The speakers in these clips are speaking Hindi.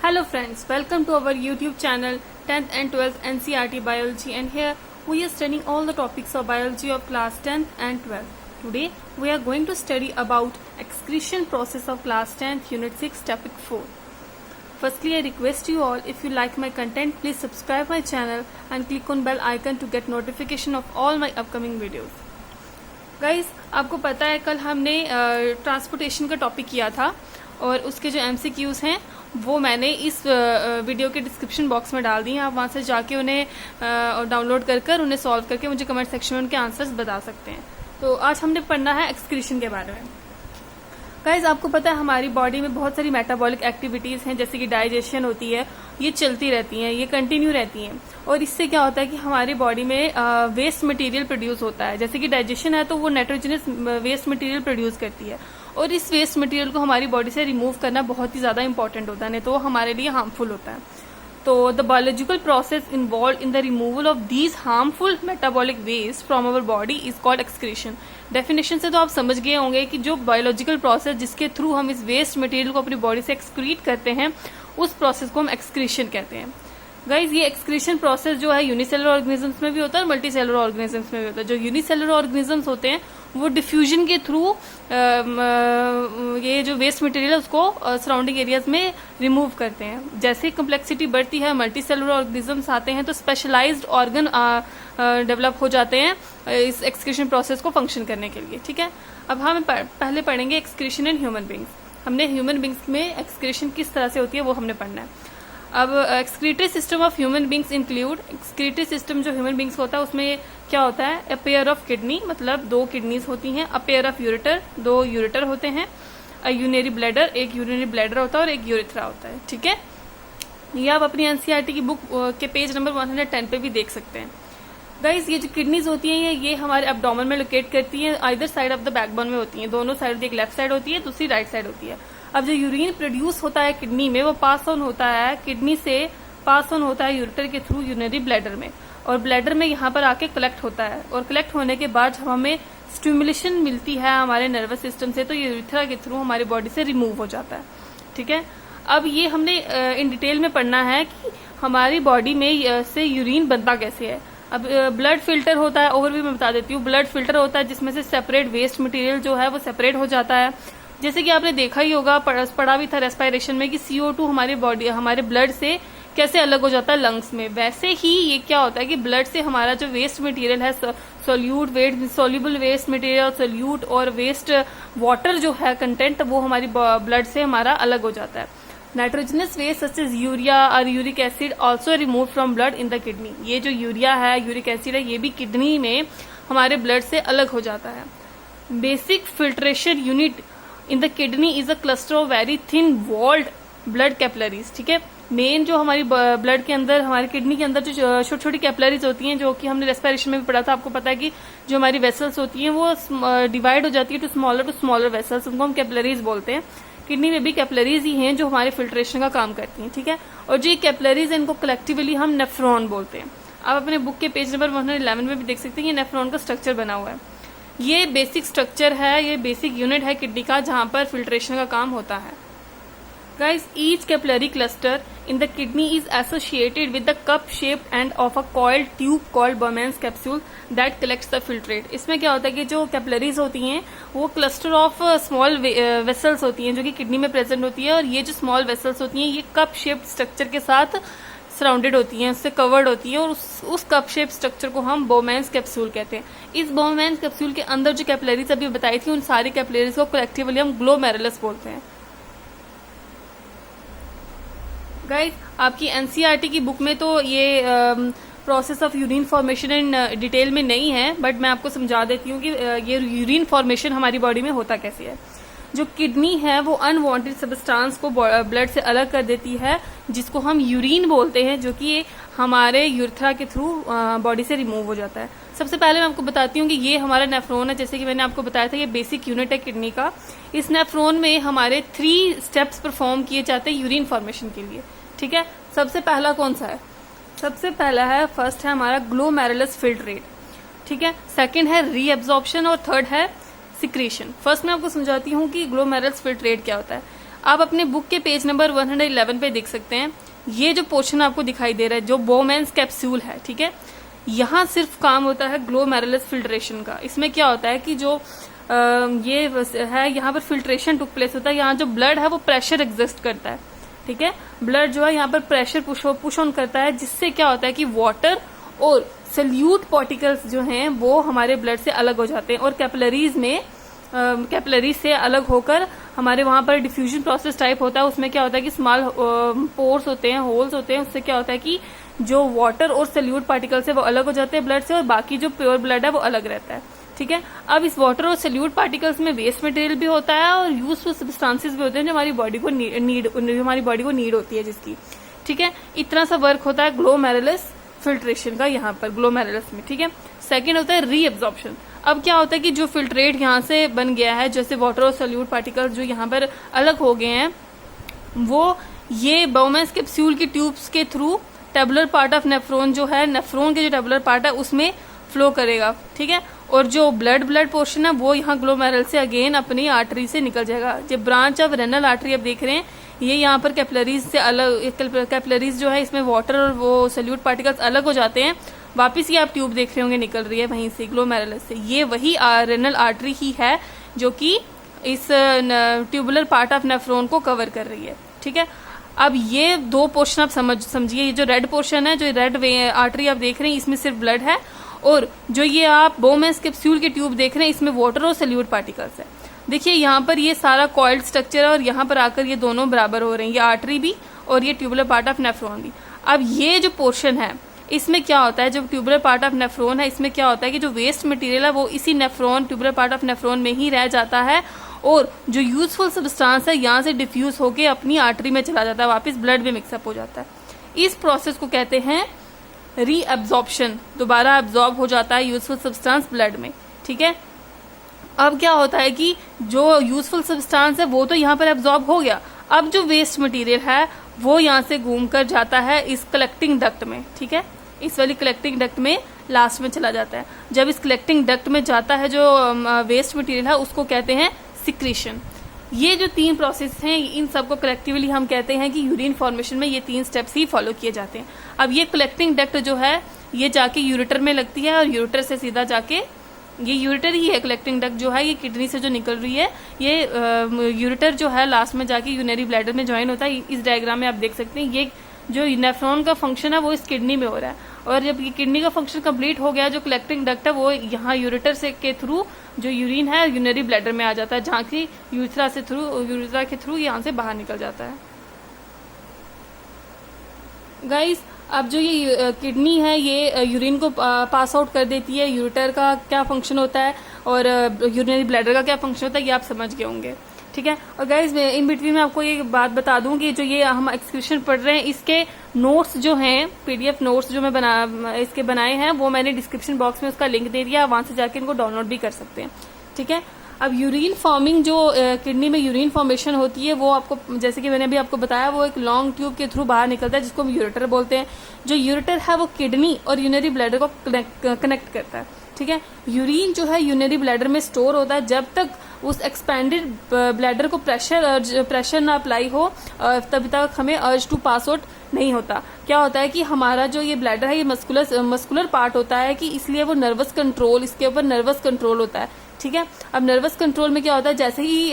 Hello friends, welcome to our YouTube channel 10th and 12th NCERT Biology, and here we are studying all the topics of biology of class 10th and 12th. Today we are going to study about excretion process of class 10th unit 6 topic 4. Firstly, I request you all, if you like my content, please subscribe my channel and click on bell icon to get notification of all my upcoming videos. Guys, आपको पता है कल हमने ट्रांसपोर्टेशन का टॉपिक किया था और उसके जो MCQs हैं वो मैंने इस वीडियो के डिस्क्रिप्शन बॉक्स में डाल दी हैं। आप वहां से जाके उन्हें डाउनलोड कर उन्हें सॉल्व करके मुझे कमेंट सेक्शन में उनके आंसर्स बता सकते हैं। तो आज हमने पढ़ना है एक्सक्रीशन के बारे में। गाइस, आपको पता है हमारी बॉडी में बहुत सारी मेटाबॉलिक एक्टिविटीज हैं, जैसे कि डाइजेशन होती है, ये चलती रहती हैं, ये कंटिन्यू रहती हैं। और इससे क्या होता है कि हमारी बॉडी में वेस्ट मटेरियल प्रोड्यूस होता है। जैसे कि डाइजेशन है तो वो नाइट्रोजनस वेस्ट मटेरियल प्रोड्यूस करती है और इस वेस्ट मटेरियल को हमारी बॉडी से रिमूव करना बहुत ही ज्यादा इंपॉर्टेंट होता है, नहीं तो वो हमारे लिए हार्मफुल होता है। तो the biological process involve in the removal of these harmful metabolic waste from our body is called excretion. Definition से तो आप समझ गए होंगे कि जो बायोलॉजिकल प्रोसेस जिसके थ्रू हम इस वेस्ट मटेरियल को अपनी बॉडी से एक्सक्रीट करते हैं, उस प्रोसेस को हम एक्सक्रीशन कहते हैं। गाइज, ये एक्सक्रीशन प्रोसेस जो है यूनिसेलुलर ऑर्गेनिजम्स में भी होता है और मल्टीसेलुलर ऑर्गेनिजम्स में भी होता है। जो यूनिसेलुलर ऑर्गेनिजम्स होते हैं वो डिफ्यूजन के थ्रू ये जो वेस्ट मटेरियल है उसको सराउंडिंग एरियाज में रिमूव करते हैं। जैसे कम्प्लेक्सिटी बढ़ती है, मल्टीसेलुलर ऑर्गेनिजम्स आते हैं तो स्पेशलाइज्ड ऑर्गन डेवलप हो जाते हैं इस एक्सक्रीशन प्रोसेस को फंक्शन करने के लिए। ठीक है, अब हम पहले पढ़ेंगे एक्सक्रीशन इन ह्यूमन बींग्स। हमने ह्यूमन बींग्स में एक्सक्रीशन किस तरह से होती है वो हमने पढ़ना है। अब excretory system of human beings include, excretory system जो ह्यूमन बींग्स होता है उसमें क्या होता है, अ पेयर ऑफ किडनी, मतलब 2 किडनीज होती हैं, a pair of ureter, 2 ureter होते हैं, अ यूरिनरी ब्लैडर, एक यूरिनरी ब्लैडर होता है और एक यूरेथ्रा होता है। ठीक है, ये आप अपनी एनसीईआरटी की बुक के पेज नंबर 110 पे भी देख सकते हैं। गाइस, ये जो किडनीज होती हैं ये हमारे एब्डोमेन में लोकेट करती हैं, either side of the backbone में होती हैं। दोनों साइड, एक लेफ्ट साइड होती है, दूसरी राइट साइड होती है। अब जो यूरिन प्रोड्यूस होता है किडनी में वो पास ऑन होता है, किडनी से पास ऑन होता है यूरेटर के थ्रू यूरिनरी ब्लैडर में, और ब्लैडर में यहाँ पर आके कलेक्ट होता है, और कलेक्ट होने के बाद जब हमें स्टिमुलेशन मिलती है हमारे नर्वस सिस्टम से तो यूरेथ्रा के थ्रू हमारी बॉडी से रिमूव हो जाता है। ठीक है, अब ये हमने इन डिटेल में पढ़ना है कि हमारी बॉडी में से यूरिन बनता कैसे है। अब ब्लड फिल्टर होता है, ओवरव्यू में बता देती हूँ। ब्लड फिल्टर होता है जिसमें से सेपरेट वेस्ट मटेरियल जो है वो सेपरेट हो जाता है। जैसे कि आपने देखा ही होगा, पढ़ा भी था रेस्पिरेशन में कि CO2 हमारे ब्लड से कैसे अलग हो जाता है लंग्स में। वैसे ही ये क्या होता है कि ब्लड से हमारा जो वेस्ट मटेरियल है, सोल्यूबल वेस्ट मटेरियल, सोल्यूट और वेस्ट वाटर जो है कंटेंट, वो हमारी ब्लड से हमारा अलग हो जाता है। Nitrogenous waste such as urea और uric acid also remove from blood in the kidney. ये जो यूरिया है, यूरिक एसिड है, ये भी किडनी में हमारे ब्लड से अलग हो जाता है। Basic filtration unit in the kidney is a cluster of very thin walled blood capillaries. ठीक है, मेन जो हमारी ब्लड के अंदर, हमारी किडनी के अंदर जो छोटी छोटी कैपिलरीज होती हैं, जो कि हमने रेस्पिरेशन में भी पढ़ा था, आपको पता है कि जो हमारी वेसल्स होती हैं वो डिवाइड हो जाती है टू स्मॉलर वेसल्स, उनको हम कैपिलरीज बोलते हैं। किडनी में भी कैपिलरीज ही हैं जो हमारे फिल्ट्रेशन का काम करती हैं। ठीक है, और जो कैपिलरीज है इनको कलेक्टिवली हम नेफ्रॉन बोलते हैं। आप अपने बुक के पेज नंबर 111 में भी देख सकते हैं, ये नेफ्रॉन का स्ट्रक्चर बना हुआ है। ये बेसिक स्ट्रक्चर है, ये बेसिक यूनिट है किडनी का जहां पर फिल्ट्रेशन का काम होता है। Guys, each capillary cluster in the kidney is associated with the cup shaped end of a coiled tube called Bowman's capsule that collects the filtrate. इसमें क्या होता है कि जो कैपिलरीज होती हैं वो क्लस्टर ऑफ स्मॉल वेसल्स होती हैं जो कि किडनी में प्रेजेंट होती है, और ये जो स्मॉल वेसल्स होती हैं ये कप शेप्ड स्ट्रक्चर के साथ सराउंडेड होती हैं, उससे कवर्ड होती है, और उस कप शेप स्ट्रक्चर को हम बोमेन्स कैप्सूल कहते हैं। इस बोमेन्स कैप्सूल के अंदर जो कैपिलरीज अभी बताई थी, उन सारी कैपिलरीज को कलेक्टिवली हम ग्लोमेरुलस बोलते हैं। गाइस, आपकी एनसीईआरटी की बुक में तो ये process of urine formation in detail में नहीं है, बट मैं आपको समझा देती हूँ कि ये यूरिन फॉर्मेशन हमारी बॉडी में होता कैसे है। जो किडनी है वो अनवांटेड सब्सटेंस को ब्लड से अलग कर देती है, जिसको हम यूरिन बोलते हैं, जो कि हमारे यूरेथ्रा के थ्रू बॉडी से रिमूव हो जाता है। सबसे पहले मैं आपको बताती हूँ कि ये हमारा नेफ्रॉन है। जैसे कि मैंने आपको बताया था, ये बेसिक यूनिट है किडनी का। इस नेफ्रॉन में हमारे 3 स्टेप्स परफॉर्म किए जाते हैं यूरिन फॉर्मेशन के लिए। ठीक है, सबसे पहला कौन सा है? सबसे पहला है, फर्स्ट है हमारा ग्लोमेरुलस फिल्ट्रेट। ठीक है, सेकंड है रीएब्जॉर्प्शन और थर्ड है सिक्रीशन। फर्स्ट मैं आपको समझाती हूँ कि ग्लोमेरुलस फिल्ट्रेट क्या होता है। आप अपने बुक के पेज नंबर 111 पे देख सकते हैं, ये जो पोर्शन आपको दिखाई दे रहा है जो बोमेंस कैप्सूल है, ठीक है, यहाँ सिर्फ काम होता है ग्लोमेरुलस फिल्ट्रेशन का। इसमें क्या होता है कि जो ये है यहाँ पर फिल्ट्रेशन टुक प्लेस होता है, यहाँ जो ब्लड है वो प्रेशर एग्जिस्ट करता है, ठीक है, ब्लड जो है यहाँ पर प्रेशर पुश ऑन करता है, जिससे क्या होता है कि वाटर और सल्यूट पार्टिकल्स जो हैं वो हमारे ब्लड से अलग हो जाते हैं और कैपिलरीज में कैपिलरी से अलग होकर हमारे वहां पर डिफ्यूजन प्रोसेस टाइप होता है। उसमें क्या होता है कि स्मॉल पोर्स होते हैं, होल्स होते हैं, उससे क्या होता है कि जो वाटर और सल्यूट पार्टिकल्स है वो अलग हो जाते हैं ब्लड से और बाकी जो प्योर ब्लड है वो अलग रहता है, ठीक है। अब इस वाटर और सल्यूट पार्टिकल्स में वेस्ट मटेरियल भी होता है और यूजफुल सब्सटेंसेस भी होते हैं जो हमारी बॉडी को नीड होती है जिसकी, ठीक है। इतना सा वर्क होता है ग्लोमेरुलस फिल्ट्रेशन का यहाँ पर ग्लोमेरुलस में, ठीक है। सेकेंड होता है रीएब्जॉर्प्शन। अब क्या होता है कि जो फिल्ट्रेट यहाँ से बन गया है, जैसे वाटर और सल्यूट पार्टिकल्स जो यहाँ पर अलग हो गए हैं, वो ये बोमेंस कैप्सूल की ट्यूब्स के through tabular part of nephron जो है, नेफ्रॉन के जो टेबुलर पार्ट है उसमें फ्लो करेगा, ठीक है। और जो ब्लड पोर्शन है वो यहाँ ग्लोमेरुल से अगेन अपनी आर्टरी से निकल जाएगा। जब ब्रांच ऑफ रेनल आर्टरी आप देख रहे हैं, ये यहाँ पर कैपिलरीज से अलग, कैपिलरीज जो है इसमें वाटर और वो सल्यूट पार्टिकल्स अलग हो जाते हैं, वापिस ये आप ट्यूब देख रहे होंगे निकल रही है वहीं से ग्लोमेरुलस से। ये वही रेनल आर्टरी ही है जो कि इस ट्यूबुलर पार्ट ऑफ नेफ्रॉन को कवर कर रही है, ठीक है। अब ये दो पोर्शन आप समझिए, ये जो रेड पोर्शन है, जो रेड आर्टरी आप देख रहे हैं, इसमें सिर्फ ब्लड है, और जो ये आप बोमेंस कैप्सूल के ट्यूब देख रहे हैं इसमें वाटर और सल्यूट पार्टिकल्स है। देखिए यहाँ पर ये सारा कॉइल्ड स्ट्रक्चर है और यहाँ पर आकर ये दोनों बराबर हो रहे हैं, ये आर्टरी भी और ये ट्यूबुलर पार्ट ऑफ नेफ्रॉन भी। अब ये जो पोर्शन है इसमें क्या होता है, जो ट्यूबुलर पार्ट ऑफ नेफ्रॉन है, इसमें क्या होता है कि जो वेस्ट मटेरियल है वो इसी nephron tubular part of nephron में ही रह जाता है और जो यूजफुल सब्सटेंस है यहाँ से डिफ्यूज होके अपनी आर्टरी में चला जाता है, वापस ब्लड में मिक्सअप हो जाता है। इस प्रोसेस को कहते हैं रीअब्जॉर्प्शन, दोबारा एब्जॉर्ब हो जाता है यूजफुल सब्सटेंस ब्लड में, ठीक है। अब क्या होता है कि जो यूजफुल सब्सटेंस है वो तो यहाँ पर एब्जॉर्ब हो गया, अब जो वेस्ट मटेरियल है वो यहाँ से घूम कर जाता है इस कलेक्टिंग डक्ट में, ठीक है, इस वाली कलेक्टिंग डक्ट में लास्ट में चला जाता है। जब इस कलेक्टिंग डक्ट में जाता है जो वेस्ट मटेरियल है उसको कहते हैं सिक्रीशन। ये जो तीन प्रोसेस हैं इन सबको कलेक्टिवली हम कहते हैं कि यूरिन फॉर्मेशन में ये तीन स्टेप्स ही फॉलो किए जाते हैं। अब ये कलेक्टिंग डक्ट जो है ये जाके यूरेटर में लगती है और यूरेटर से सीधा जाके, ये यूरेटर ही है कलेक्टिंग डक्ट जो है, ये किडनी से जो निकल रही है, ये यूरेटर जो है लास्ट में जाके यूरिनरी ब्लैडर में ज्वाइन होता है। इस डायग्राम में आप देख सकते हैं ये जो नेफ्रॉन का फंक्शन है वो इस किडनी में हो रहा है और जब ये किडनी का फंक्शन कंप्लीट हो गया, जो कलेक्टिंग डक्ट है वो यहाँ यूरेटर से के थ्रू जो यूरिन है यूरिनरी ब्लैडर में आ जाता है, जहाँ की यूरेथ्रा के थ्रू यहाँ से बाहर निकल जाता है। गाइस, अब जो ये किडनी है ये यूरिन को पास आउट कर देती है, यूरेटर का क्या फंक्शन होता है और यूरिनरी ब्लैडर का क्या फंक्शन होता है ये आप समझ गए होंगे, ठीक है। और गाइस इन बिटवीन में आपको ये बात बता दूं कि जो ये हम एक्सक्रीशन पढ़ रहे हैं इसके नोट्स जो हैं, पीडीएफ नोट्स जो मैं इसके बनाए हैं वो मैंने डिस्क्रिप्शन बॉक्स में उसका लिंक दे दिया, वहां से जाके इनको डाउनलोड भी कर सकते हैं, ठीक है। अब यूरिन फॉर्मिंग जो किडनी में यूरिन फॉर्मेशन होती है वो आपको, जैसे कि मैंने अभी आपको बताया, वो एक लॉन्ग ट्यूब के थ्रू बाहर निकलता है जिसको हम यूरेटर बोलते हैं। जो यूरेटर है वो किडनी और यूरिनरी ब्लैडर को कनेक्ट करता है, ठीक है। यूरिन जो है यूरिनरी ब्लैडर में स्टोर होता है जब तक उस एक्सपेंडेड ब्लैडर को प्रेशर ना अप्लाई हो तब तक हमें अर्ज टू पास आउट नहीं होता। क्या होता है कि हमारा जो ये ब्लैडर है ये मस्कुलर पार्ट होता है कि इसलिए वो नर्वस कंट्रोल, इसके ऊपर नर्वस कंट्रोल होता है, ठीक है। अब नर्वस कंट्रोल में क्या होता है, जैसे ही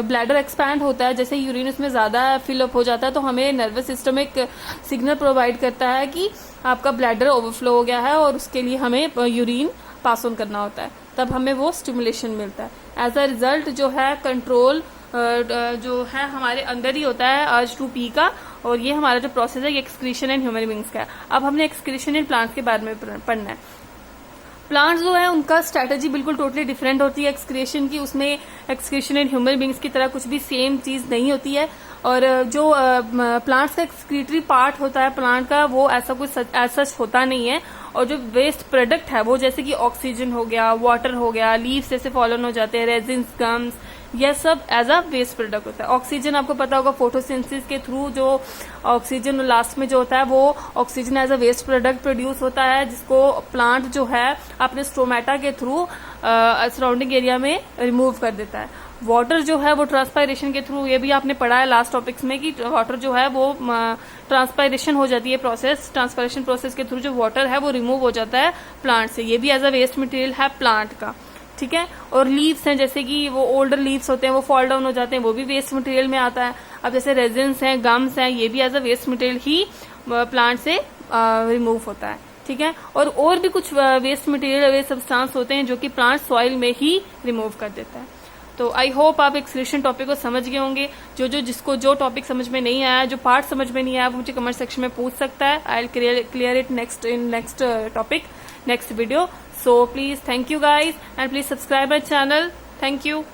ब्लैडर एक्सपैंड होता है, जैसे यूरिन उसमें ज्यादा फिलअप हो जाता है तो हमें नर्वस सिस्टम एक सिग्नल प्रोवाइड करता है कि आपका ब्लैडर ओवरफ्लो हो गया है और उसके लिए हमें यूरिन पास ऑन करना होता है, तब हमें वो स्टिमुलेशन मिलता है। एज अ रिजल्ट जो है कंट्रोल जो है हमारे अंदर ही होता है अर्ज टू पी का, और ये हमारा जो प्रोसेस है ये एक्सक्रीशन इन ह्यूमन बीइंग्स का है। अब हमने एक्सक्रीशन इन प्लांट्स के बारे में पढ़ना है। प्लांट्स जो है उनका स्ट्रेटेजी बिल्कुल टोटली डिफरेंट होती है एक्सक्रीशन की, उसमें एक्सक्रीशन इन ह्यूमन बीइंग्स की तरह कुछ भी सेम चीज नहीं होती है। और जो प्लांट्स का एक्सक्रीटरी पार्ट होता है प्लांट का वो ऐसा कुछ सच होता नहीं है, और जो वेस्ट प्रोडक्ट है वो जैसे कि ऑक्सीजन हो गया, वाटर हो गया, लीव्स जैसे फॉलन हो जाते हैं, रेजिन्स, गम्स, यह सब एज अ वेस्ट प्रोडक्ट होता है। ऑक्सीजन आपको पता होगा फोटोसिंथेसिस के थ्रू जो ऑक्सीजन लास्ट में जो होता है वो oxygen as a waste product produce होता है, जिसको प्लांट जो है अपने स्टोमेटा के थ्रू सराउंडिंग एरिया में रिमूव कर देता है। वाटर जो है वो ट्रांसपायरेशन के थ्रू, ये भी आपने पढ़ा है लास्ट टॉपिक्स में कि वाटर जो है वो ट्रांसपायरेशन हो जाती है प्रोसेस, ट्रांसपायरेशन प्रोसेस के थ्रू जो वाटर है वो रिमूव हो जाता है प्लांट से, ये भी एज अ वेस्ट मटेरियल है प्लांट का, ठीक है। और लीव्स हैं, जैसे कि वो ओल्डर लीव्स होते हैं वो फॉल डाउन हो जाते हैं, वो भी वेस्ट मटेरियल में आता है। अब जैसे रेजिन्स हैं, गम्स हैं, ये भी एज अ वेस्ट मटेरियल ही प्लांट से रिमूव होता है, ठीक है। और भी कुछ वेस्ट मटेरियल, वेस्ट सब्सटेंस होते हैं जो कि प्लांट सॉइल में ही रिमूव कर देता है। तो आई होप आप एक्सक्रीशन टॉपिक को समझ गए होंगे। जिसको जो टॉपिक समझ में नहीं आया, जो पार्ट समझ में नहीं आया, वो मुझे कमेंट सेक्शन में पूछ सकता है। I will clear it next topic, next video. So please, thank you guys, and please subscribe our channel. Thank you.